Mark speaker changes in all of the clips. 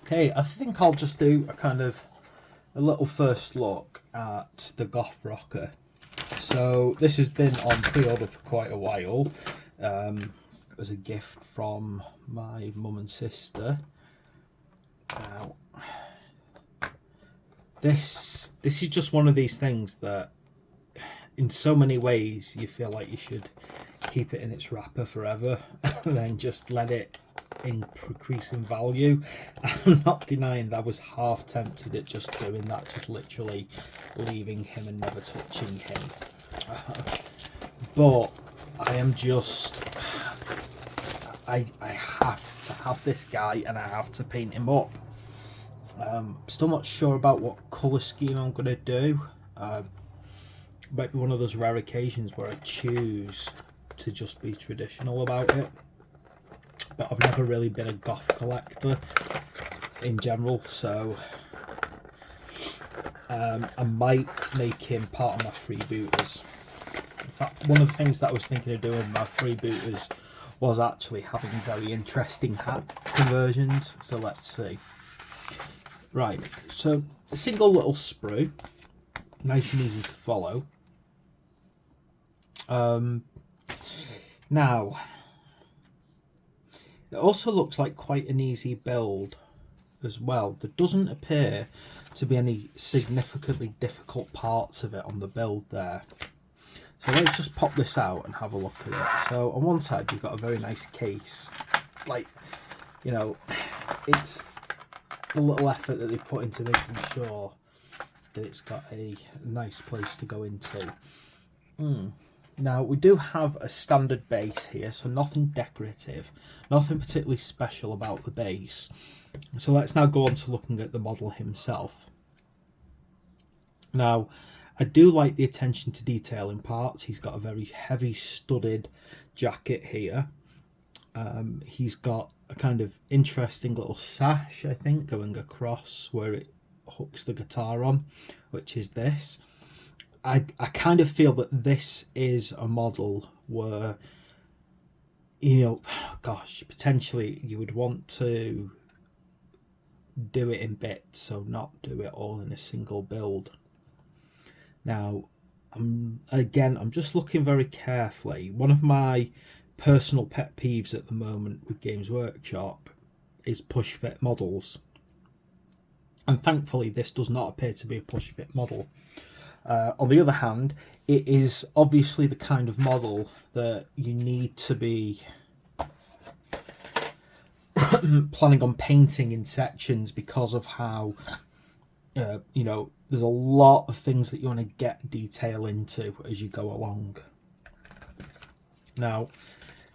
Speaker 1: Okay, I think I'll just do a little first look at the Goff Rocker. So this has been on pre-order for quite a while. It was a gift from my mum and sister. Now, this is just one of these things that, in so many ways, you feel like you should keep it in its wrapper forever, and then just let it increase in value. I'm not denying that I was half tempted at just doing that, just literally leaving him and never touching him. But I am just, I have to have this guy and I have to paint him up. Still not sure about what colour scheme I'm going to do. Might be one of those rare occasions where I choose to just be traditional about it. But I've never really been a goth collector in general, so I might make him part of my freebooters. In fact, one of the things that I was thinking of doing with my freebooters was actually having very interesting hat conversions, so let's see. Right, so a single little sprue, nice and easy to follow. Now, it also looks like quite an easy build as well. There doesn't appear to be any significantly difficult parts of it on the build there. So let's just pop this out and have a look at it. So on one side you've got a very nice case. Like, you know, it's the little effort that they put into making sure that it's got a nice place to go into. Now, we do have a standard base here, so nothing decorative, nothing particularly special about the base. So let's now go on to looking at the model himself. Now, I do like the attention to detail in parts. He's got a very heavy studded jacket here. He's got a kind of interesting little sash, I think, going across where it hooks the guitar on, which is this. I kind of feel that this is a model where, you know, gosh, potentially you would want to do it in bits, so not do it all in a single build. Now, I'm just looking very carefully. One of my personal pet peeves at the moment with Games Workshop is push fit models. And thankfully, this does not appear to be a push fit model. On the other hand, it is obviously the kind of model that you need to be planning on painting in sections because of how, you know, there's a lot of things that you want to get detail into as you go along. Now,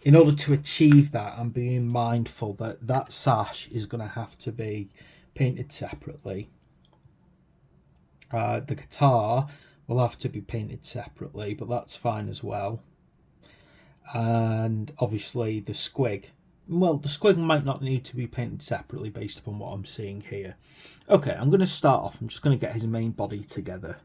Speaker 1: in order to achieve that, I'm being mindful that that sash is going to have to be painted separately. The guitar will have to be painted separately, but that's fine as well. And obviously the squig. Well, the squig might not need to be painted separately based upon what I'm seeing here. Okay, I'm going to start off. I'm just going to get his main body together.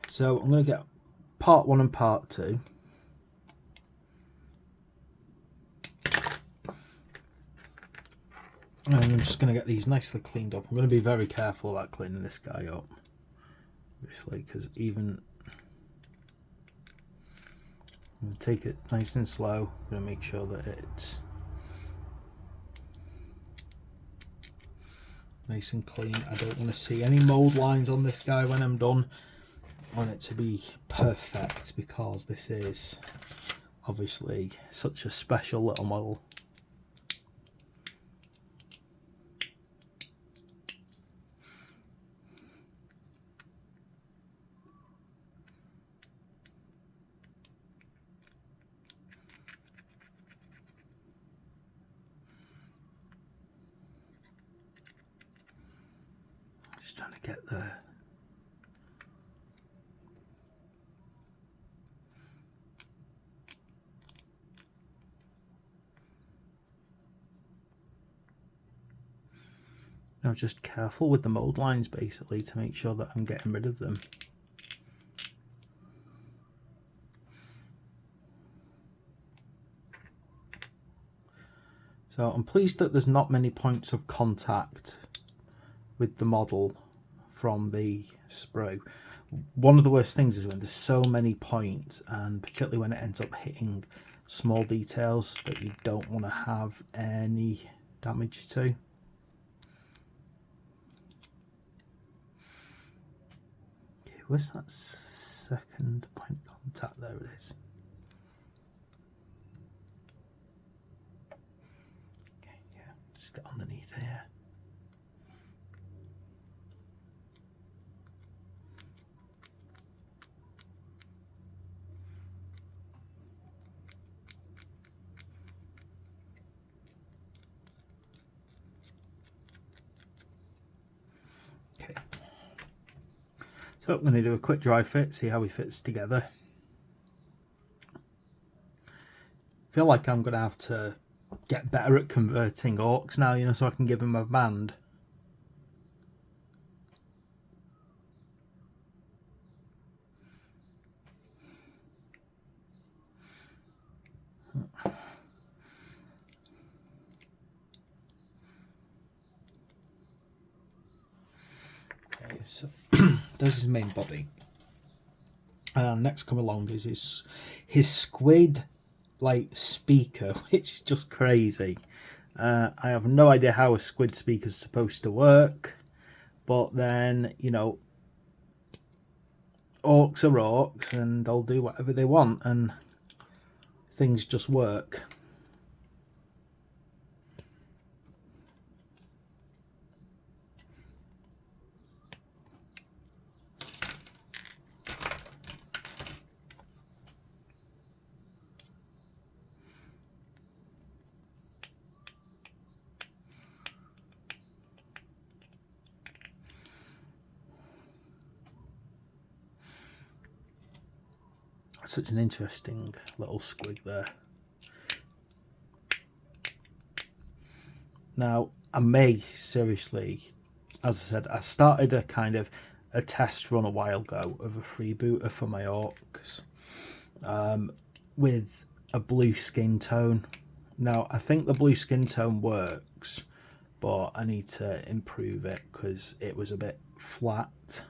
Speaker 1: So I'm going to get part 1 and part 2. And I'm just going to get these nicely cleaned up. I'm going to be very careful about cleaning this guy up, obviously, because even I'm going to take it nice and slow. I'm going to make sure that it's nice and clean. I don't want to see any mold lines on this guy when I'm done. I want it to be perfect because this is obviously such a special little model. Just trying to get there. Now, just careful with the mold lines basically to make sure that I'm getting rid of them. So I'm pleased that there's not many points of contact with the model from the sprue. One of the worst things is when there's so many points, and particularly when it ends up hitting small details that you don't want to have any damage to. Okay, where's that second point of contact? There it is. Okay, yeah, just get underneath here. Okay, so I'm going to do a quick dry fit, see how he fits together. I feel like I'm going to have to get better at converting orcs now, you know, so I can give him a band. Okay, so there's his main body. Next come along is his squid like speaker, which is just crazy. I have no idea how a squid speaker is supposed to work, but then, you know, orcs are orcs and they'll do whatever they want and things just work. Such an interesting little squig there. Now, I may seriously, as I said, I started a kind of a test run a while ago of a freebooter for my orcs with a blue skin tone. Now, I think the blue skin tone works, but I need to improve it because it was a bit flat.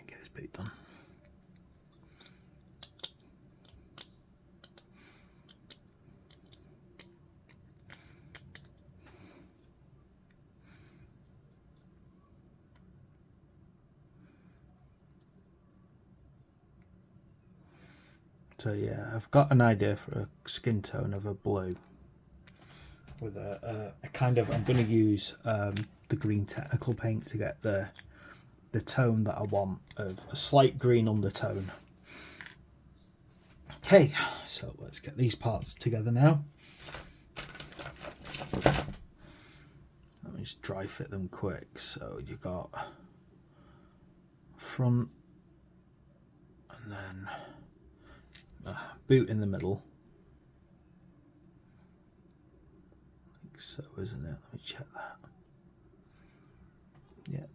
Speaker 1: Get this bit done. So yeah, I've got an idea for a skin tone of a blue with a kind of, I'm going to use the green technical paint to get the tone that I want of a slight green undertone. Okay, so let's get these parts together now. Let me just dry fit them quick. So you've got front and then boot in the middle. I think so, isn't it? Let me check that. Yeah.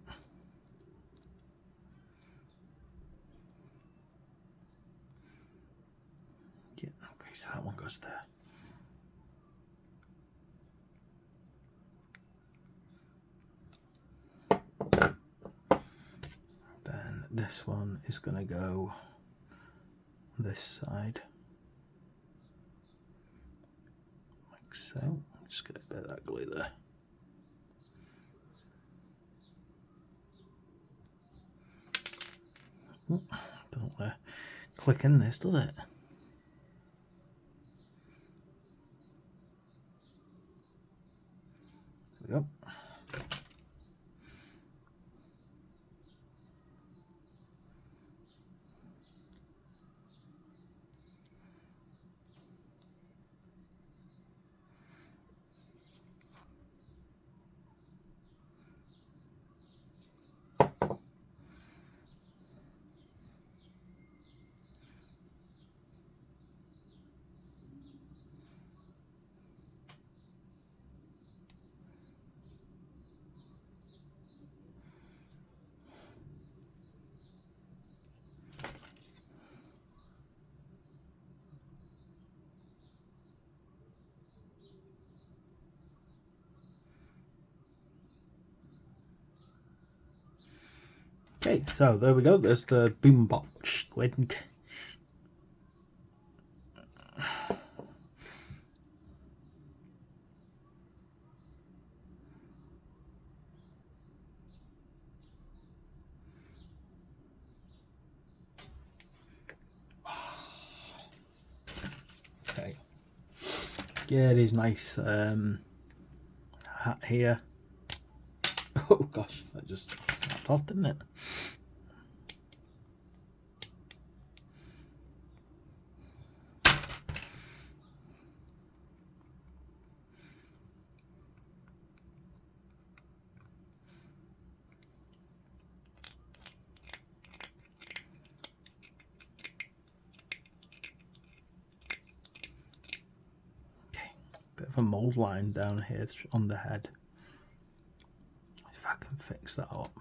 Speaker 1: Yeah, okay, so that one goes there. Then this one is going to go this side. Like so. Just get a bit of that glue there. Don't want to click in this, does it? There we go. Okay, so there we go. There's the boombox squid. Okay, get his nice hat here. Oh gosh, that just snapped off, didn't it? Bit of a mold line down here on the head. If I can fix that up.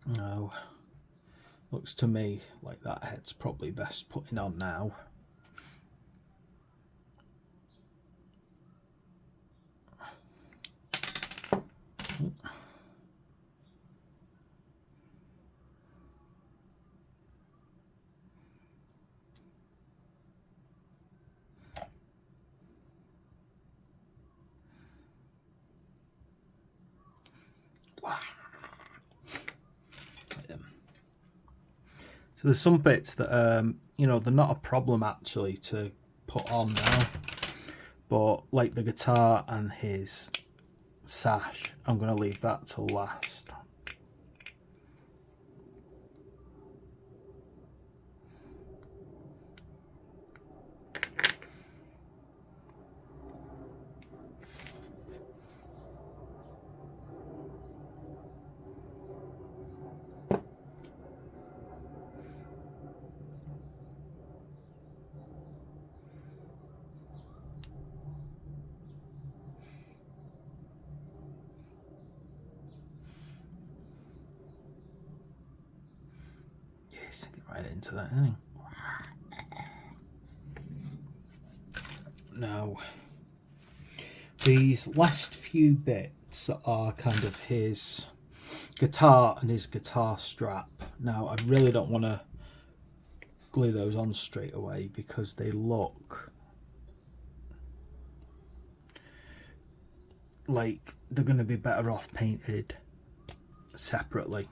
Speaker 1: No. Looks to me like that head's probably best putting on now. Wow. So there's some bits that you know, they're not a problem actually to put on now, but like the guitar and his sash, I'm going to leave that till last. Sink it right into that, isn't he? Now, these last few bits are kind of his guitar and his guitar strap. Now, I really don't want to glue those on straight away because they look like they're going to be better off painted separately.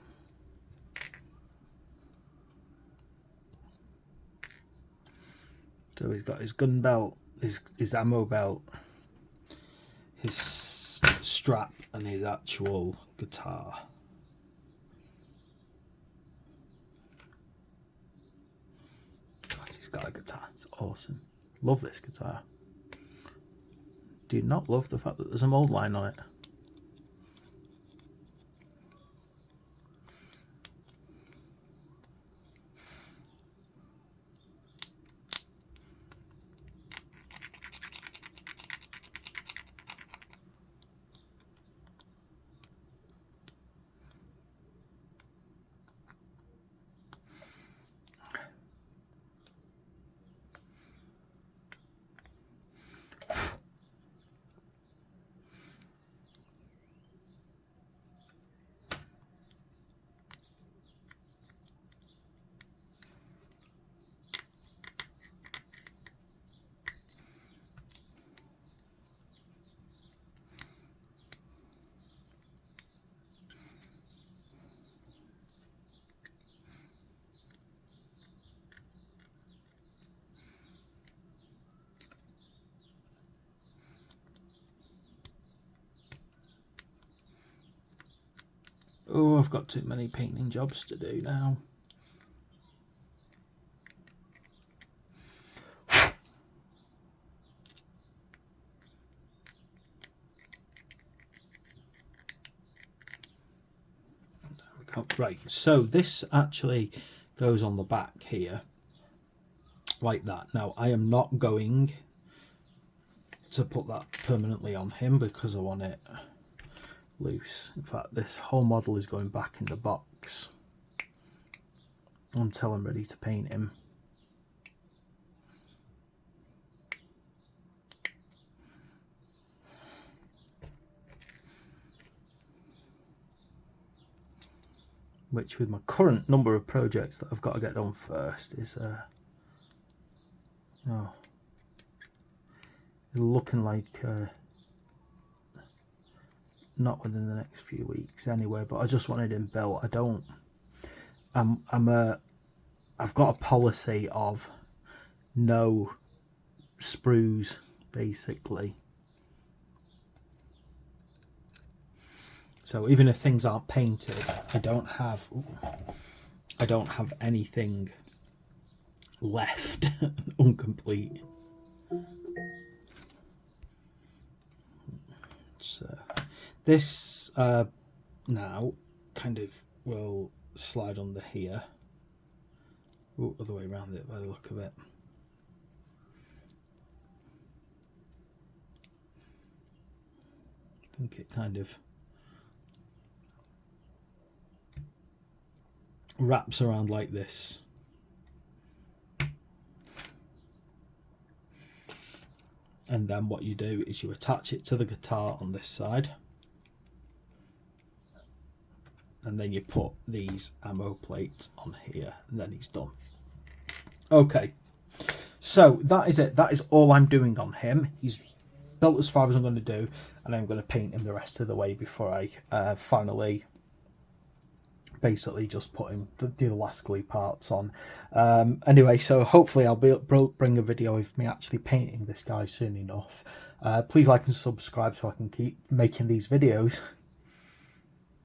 Speaker 1: So he's got his gun belt, his ammo belt, his strap, and his actual guitar. God, he's got a guitar. It's awesome. Love this guitar. Do not love the fact that there's a mold line on it. Oh, I've got too many painting jobs to do now. There we go. Right, so this actually goes on the back here, like that. Now, I am not going to put that permanently on him because I want it loose. In fact, this whole model is going back in the box until I'm ready to paint him. Which, with my current number of projects that I've got to get done first, is looking like not within the next few weeks anyway. But I just wanted him built. I've got a policy of no sprues, basically. So even if things aren't painted, I don't have anything left incomplete. So this now kind of will slide under here. Ooh, other way around it by the look of it. I think it kind of wraps around like this. And then what you do is you attach it to the guitar on this side, and then you put these ammo plates on here, and then he's done. Okay, so that is it. That is all I'm doing on him. He's built as far as I'm going to do, and I'm going to paint him the rest of the way before I finally basically just put him, do the last glue parts on. Anyway, so hopefully I'll bring a video of me actually painting this guy soon enough. Please like and subscribe so I can keep making these videos.